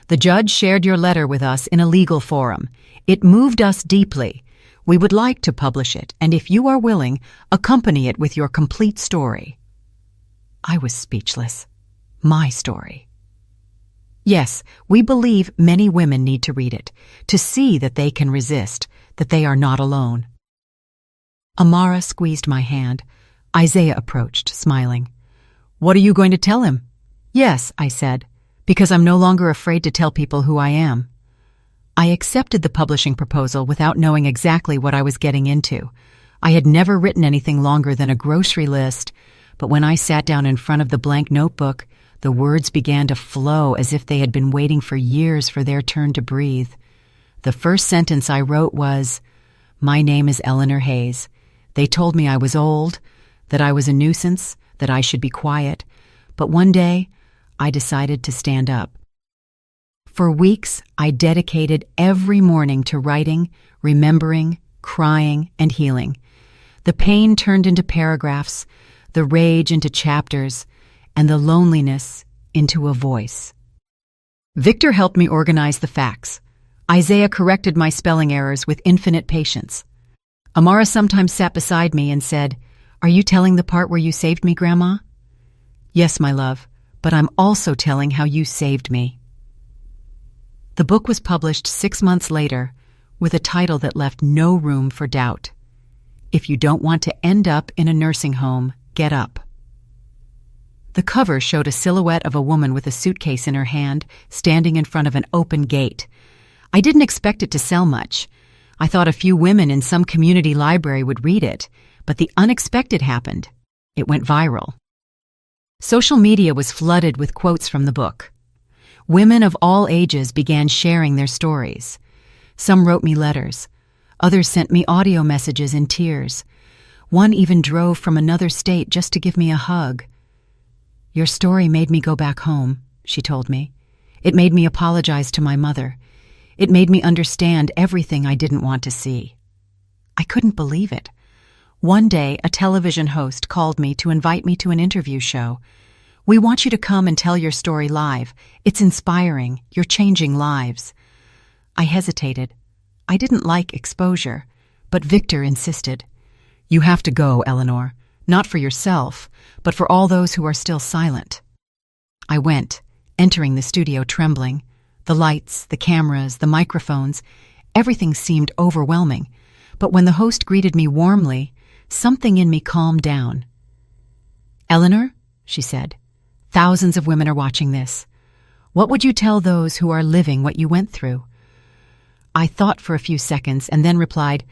[SPEAKER 1] The judge shared your letter with us in a legal forum. It moved us deeply. We would like to publish it, and if you are willing, accompany it with your complete story." I was speechless. My story. Yes, we believe many women need to read it, to see that they can resist, that they are not alone. Amara squeezed my hand. Isaiah approached, smiling. "What are you going to tell him?" "Yes," I said, "because I'm no longer afraid to tell people who I am." I accepted the publishing proposal without knowing exactly what I was getting into. I had never written anything longer than a grocery list, but when I sat down in front of the blank notebook, the words began to flow as if they had been waiting for years for their turn to breathe. The first sentence I wrote was, "My name is Eleanor Hayes. They told me I was old, that I was a nuisance, that I should be quiet, but one day I decided to stand up." For weeks, I dedicated every morning to writing, remembering, crying, and healing. The pain turned into paragraphs, the rage into chapters, and the loneliness into a voice. Victor helped me organize the facts. Isaiah corrected my spelling errors with infinite patience. Amara sometimes sat beside me and said, "Are you telling the part where you saved me, Grandma?" "Yes, my love, but I'm also telling how you saved me." The book was published 6 months later with a title that left no room for doubt. If you don't want to end up in a nursing home, get up. The cover showed a silhouette of a woman with a suitcase in her hand, standing in front of an open gate. I didn't expect it to sell much. I thought a few women in some community library would read it, but the unexpected happened. It went viral. Social media was flooded with quotes from the book. Women of all ages began sharing their stories. Some wrote me letters. Others sent me audio messages in tears. One even drove from another state just to give me a hug. "Your story made me go back home," she told me. "It made me apologize to my mother. It made me understand everything I didn't want to see." I couldn't believe it. One day, a television host called me to invite me to an interview show. "We want you to come and tell your story live. It's inspiring. You're changing lives." I hesitated. I didn't like exposure, but Victor insisted. "You have to go, Eleanor. Not for yourself, but for all those who are still silent." I went, entering the studio trembling. The lights, the cameras, the microphones, everything seemed overwhelming. But when the host greeted me warmly, something in me calmed down. "Eleanor," she said, "thousands of women are watching this. What would you tell those who are living what you went through?" I thought for a few seconds and then replied,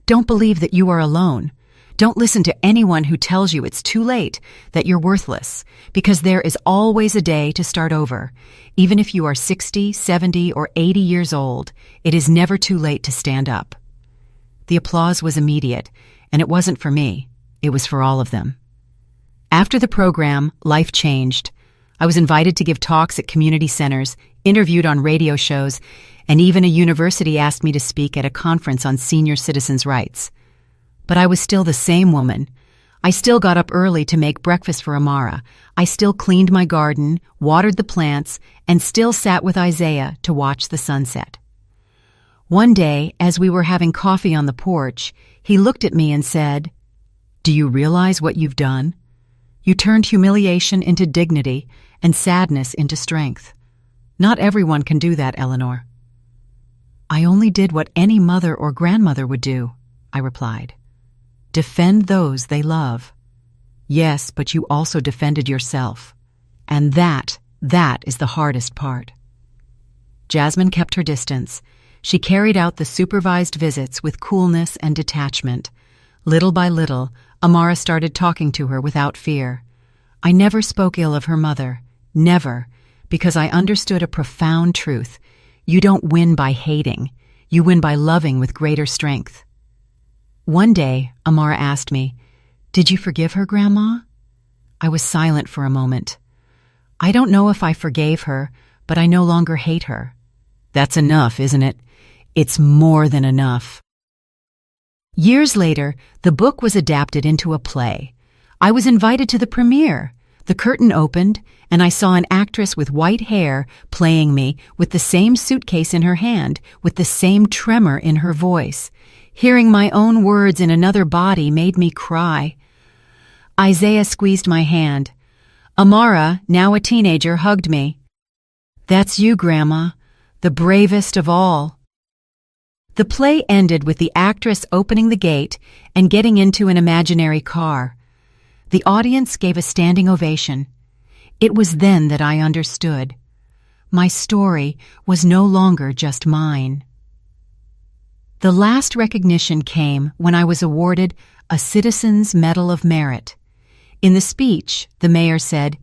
[SPEAKER 1] "Don't believe that you are alone. Don't listen to anyone who tells you it's too late, that you're worthless, because there is always a day to start over. Even if you are 60, 70, or 80 years old, it is never too late to stand up." The applause was immediate, and it wasn't for me. it was for all of them. After the program, life changed. I was invited to give talks at community centers, interviewed on radio shows, and even a university asked me to speak at a conference on senior citizens' rights. But I was still the same woman. I still got up early to make breakfast for Amara. I still cleaned my garden, watered the plants, and still sat with Isaiah to watch the sunset. One day, as we were having coffee on the porch, he looked at me and said, "Do you realize what you've done? You turned humiliation into dignity and sadness into strength. Not everyone can do that, Eleanor." "I only did what any mother or grandmother would do," I replied. "Defend those they love." "Yes, but you also defended yourself. And that is the hardest part." Jasmine kept her distance. She carried out the supervised visits with coolness and detachment. Little by little, Amara started talking to her without fear. I never spoke ill of her mother. Never. Because I understood a profound truth. You don't win by hating. You win by loving with greater strength. One day, Amara asked me, "Did you forgive her, Grandma?" I was silent for a moment. "I don't know if I forgave her, but I no longer hate her." "That's enough, isn't it?" "It's more than enough." Years later, the book was adapted into a play. I was invited to the premiere. The curtain opened, and I saw an actress with white hair playing me with the same suitcase in her hand, with the same tremor in her voice. Hearing my own words in another body made me cry. Isaiah squeezed my hand. Amara, now a teenager, hugged me. "That's you, Grandma, the bravest of all." The play ended with the actress opening the gate and getting into an imaginary car. The audience gave a standing ovation. It was then that I understood. My story was no longer just mine. The last recognition came when I was awarded a Citizen's Medal of Merit. In the speech, the mayor said,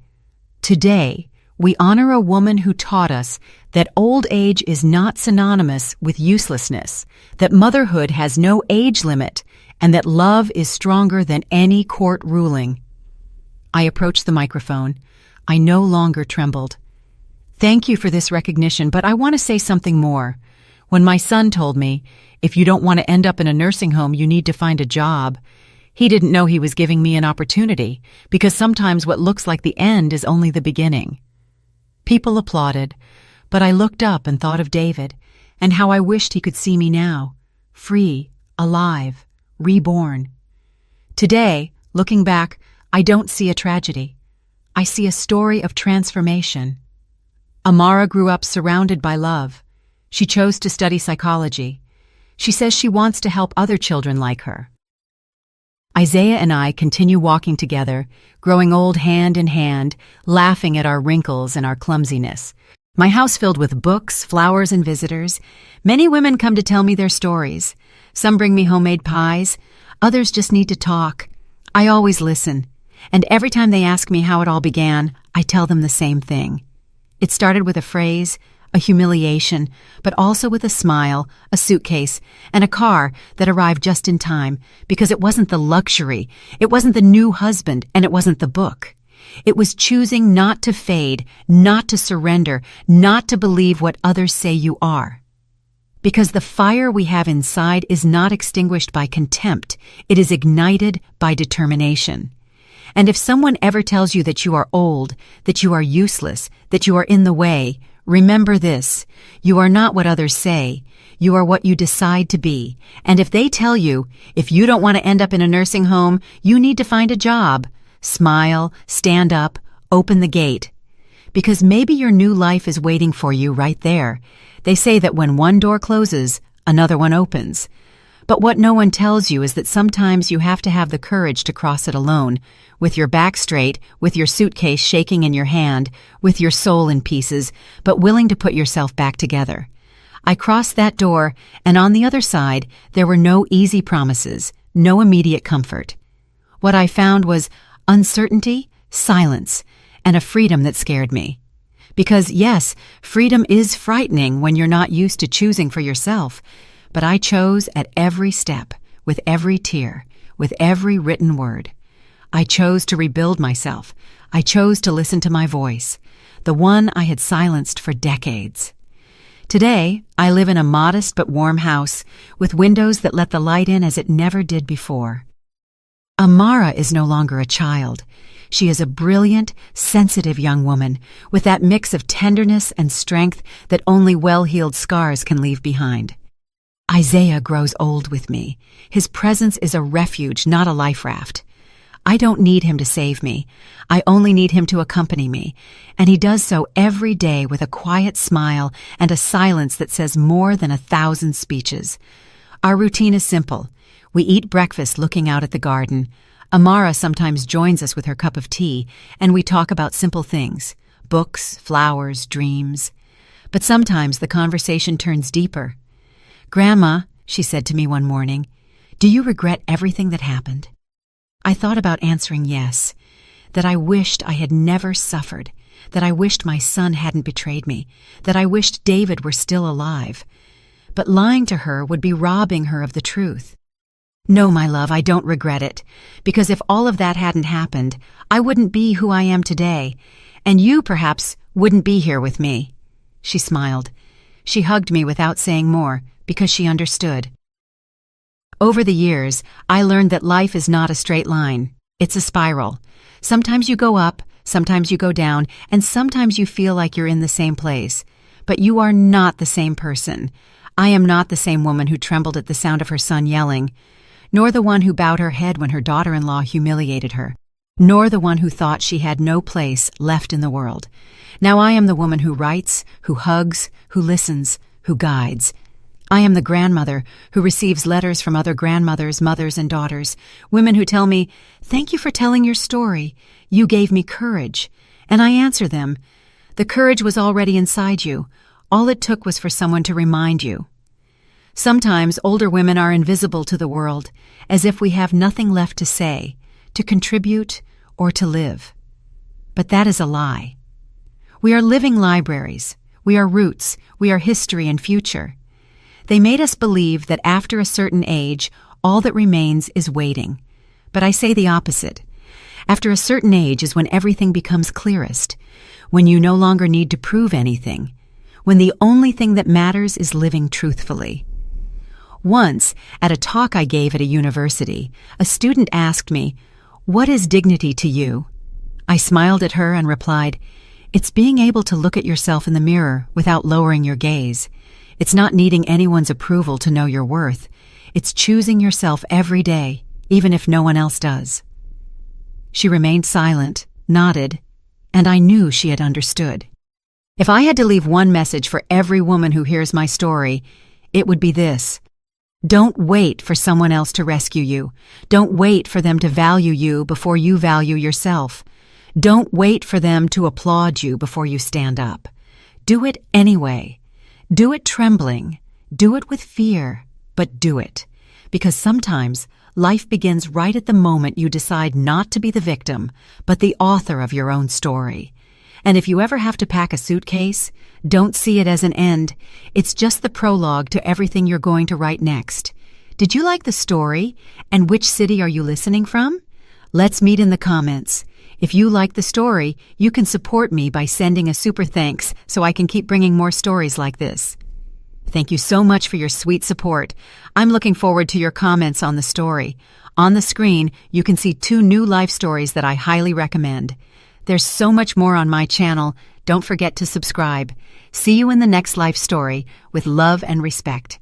[SPEAKER 1] "Today, we honor a woman who taught us that old age is not synonymous with uselessness, that motherhood has no age limit, and that love is stronger than any court ruling." I approached the microphone. I no longer trembled. "Thank you for this recognition, but I want to say something more. When my son told me, if you don't want to end up in a nursing home, you need to find a job, he didn't know he was giving me an opportunity, because sometimes what looks like the end is only the beginning." People applauded, but I looked up and thought of David, and how I wished he could see me now, free, alive, reborn. Today, looking back, I don't see a tragedy. I see a story of transformation. Amara grew up surrounded by love. She chose to study psychology. She says she wants to help other children like her. Isaiah and I continue walking together, growing old hand in hand, laughing at our wrinkles and our clumsiness. My house filled with books, flowers, and visitors. Many women come to tell me their stories. Some bring me homemade pies. Others just need to talk. I always listen. And every time they ask me how it all began, I tell them the same thing. It started with a phrase, a humiliation, but also with a smile, a suitcase, and a car that arrived just in time, because it wasn't the luxury, it wasn't the new husband, and it wasn't the book. It was choosing not to fade, not to surrender, not to believe what others say you are. Because the fire we have inside is not extinguished by contempt, it is ignited by determination. And if someone ever tells you that you are old, that you are useless, that you are in the way, remember this: you are not what others say. You are what you decide to be. And if they tell you, if you don't want to end up in a nursing home, you need to find a job, smile, stand up, open the gate. Because maybe your new life is waiting for you right there. They say that when one door closes, another one opens. But what no one tells you is that sometimes you have to have the courage to cross it alone, with your back straight, with your suitcase shaking in your hand, with your soul in pieces, but willing to put yourself back together. I crossed that door, and on the other side, there were no easy promises, no immediate comfort. What I found was uncertainty, silence, and a freedom that scared me. Because yes, freedom is frightening when you're not used to choosing for yourself, but I chose at every step, with every tear, with every written word. I chose to rebuild myself. I chose to listen to my voice, the one I had silenced for decades. Today, I live in a modest but warm house with windows that let the light in as it never did before. Amara is no longer a child. She is a brilliant, sensitive young woman with that mix of tenderness and strength that only well-healed scars can leave behind. Isaiah grows old with me. His presence is a refuge, not a life raft. I don't need him to save me. I only need him to accompany me, and he does so every day with a quiet smile and a silence that says more than 1,000 speeches. Our routine is simple. We eat breakfast looking out at the garden. Amara sometimes joins us with her cup of tea, and we talk about simple things, books, flowers, dreams. But sometimes the conversation turns deeper. "Grandma," she said to me one morning, "do you regret everything that happened?" I thought about answering yes, that I wished I had never suffered, that I wished my son hadn't betrayed me, that I wished David were still alive. But lying to her would be robbing her of the truth. No, my love, I don't regret it, because if all of that hadn't happened, I wouldn't be who I am today, and you perhaps wouldn't be here with me. She smiled. She hugged me without saying more, because she understood. Over the years, I learned that life is not a straight line. It's a spiral. Sometimes you go up, sometimes you go down, and sometimes you feel like you're in the same place. But you are not the same person. I am not the same woman who trembled at the sound of her son yelling, nor the one who bowed her head when her daughter-in-law humiliated her, nor the one who thought she had no place left in the world. Now I am the woman who writes, who hugs, who listens, who guides. I am the grandmother who receives letters from other grandmothers, mothers, and daughters, women who tell me, "Thank you for telling your story. You gave me courage." And I answer them, "The courage was already inside you. All it took was for someone to remind you." Sometimes older women are invisible to the world, as if we have nothing left to say, to contribute, or to live. But that is a lie. We are living libraries. We are roots. We are history and future. They made us believe that after a certain age, all that remains is waiting. But I say the opposite. After a certain age is when everything becomes clearest, when you no longer need to prove anything, when the only thing that matters is living truthfully. Once, at a talk I gave at a university, a student asked me, "What is dignity to you?" I smiled at her and replied, "It's being able to look at yourself in the mirror without lowering your gaze. It's not needing anyone's approval to know your worth. It's choosing yourself every day, even if no one else does." She remained silent, nodded, and I knew she had understood. If I had to leave one message for every woman who hears my story, it would be this. Don't wait for someone else to rescue you. Don't wait for them to value you before you value yourself. Don't wait for them to applaud you before you stand up. Do it anyway. Do it trembling. Do it with fear, but do it. Because sometimes life begins right at the moment you decide not to be the victim, but the author of your own story. And if you ever have to pack a suitcase, don't see it as an end. It's just the prologue to everything you're going to write next. Did you like the story? And which city are you listening from? Let's meet in the comments. If you like the story, you can support me by sending a super thanks so I can keep bringing more stories like this. Thank you so much for your sweet support. I'm looking forward to your comments on the story. On the screen, you can see 2 new life stories that I highly recommend. There's so much more on my channel. Don't forget to subscribe. See you in the next life story with love and respect.